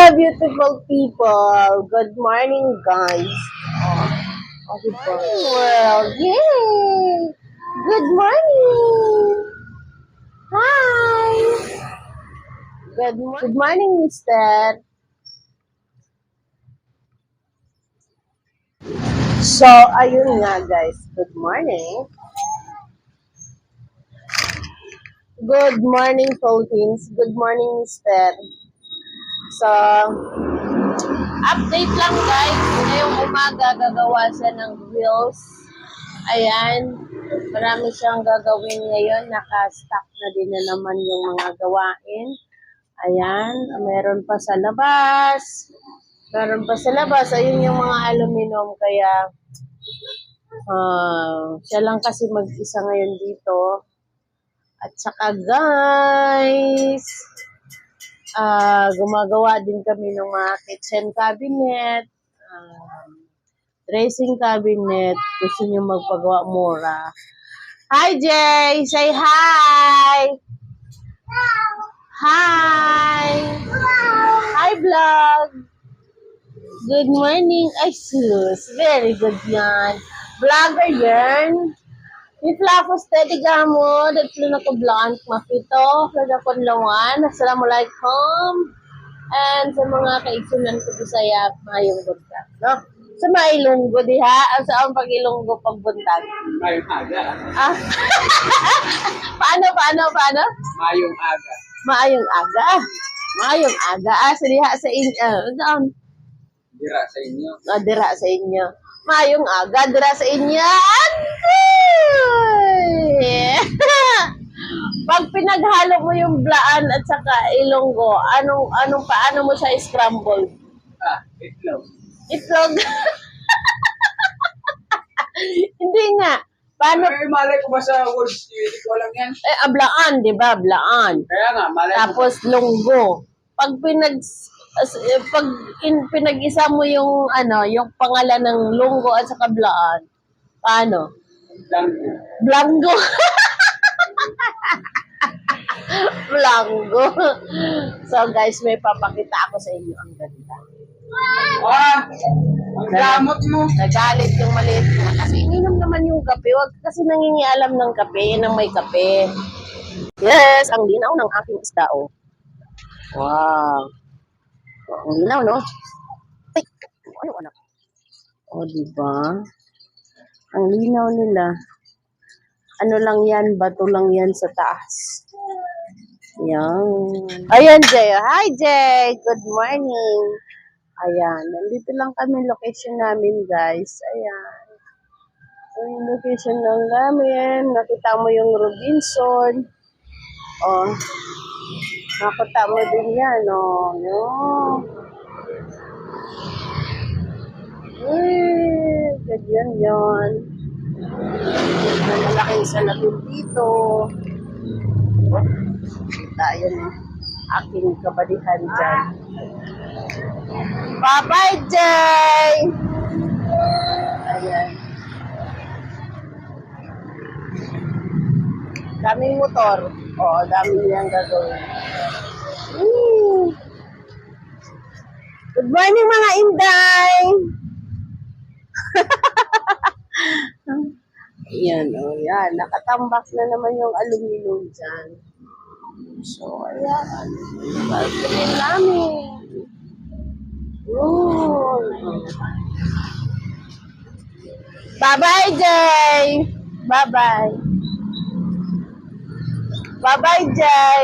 Beautiful people. Good morning, guys. Good morning, world. Yay! Good morning. Hi. Good morning, mister. So, ayun nga, guys. Good morning. Good morning, Philippines. Good morning, mister. So, update lang, guys. Ngayong umaga, gagawa siya ng reels. Ayan, marami siyang gagawin ngayon. Naka-stack na din na naman yung mga gawain. Ayan, meron pa sa labas. Ayun yung mga aluminum. Kaya, siya lang kasi mag-isa ngayon dito. At saka guys, gumagawa din kami ng mga kitchen cabinet. Dressing cabinet. Gusto niyo magpagawa mura. Hi, Jay! Say hi! Hi! Hi, vlog! Good morning. Ay, sus. Very good yan. Vlogger yan. May flapos tedi gamo. Dito na ko blank. Mapito. Lada ko lawan. Assalamualaikum. And sa mga kaigsunan ko Bisaya, mayong buntag. No? Sa mailunggo diha. Sa ang pag-ilunggo pagbuntag. Mayong aga. Paano? Mayong aga. Maayong aga. Sa diha sa inyo. Dira sa inyo. Dira sa inyo. Maayong aga. Dira sa inyo. Agoy! Pag pinaghalo mo yung blaan at saka ilonggo, paano mo siya scramble? Itlog. Itlog. Hindi nga. Paano? Ay, malay ko ba sa words? Hindi ko alam yan. Blaan, di ba? Blaan. Kaya nga, malay ko. Tapos longgo. Pag pinag-isa mo yung yung pangalan ng longgo at saka blaan, paano? Blango. Blango. So guys, may papakita ako sa inyo ang ganda. Ang gamot mo. Nagalit yung maliit na. Kasi ininom naman yung kape. Huwag kasi nangingialam ng kape, ng may kape. Yes, ang linaw ng aking isda, oh. Wow. Ang linaw, no? Ay, ano? Oh, diba? Ang linaw nila. Ano lang yan, bato lang yan sa taas. Yan. Ayan, Jay. Hi, Jay. Good morning. Ayan. Nandito lang kami location namin, guys. Ayan. Yung location lang namin. Nakita mo yung Robinson. Oh. Nakita mo din yan, oh. Ganyan yan. Malaking salamin dito. Ayan, aking kabalihan dyan. Bye-bye, Jay! Ayan. Daming motor. Oo, daming niyang gagawin. Good morning, mga Inday! Ayan, yan. Nakatambak na naman yung aluminum dyan. So, ayan. Balcony namin. Bye-bye, Jay! Bye-bye. Bye-bye, Jay!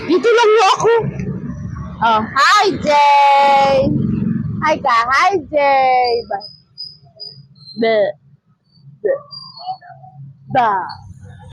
Dito lang yung ako. Oh, hi, Jay! Hi ka, hi, Jay! Bye. Ba.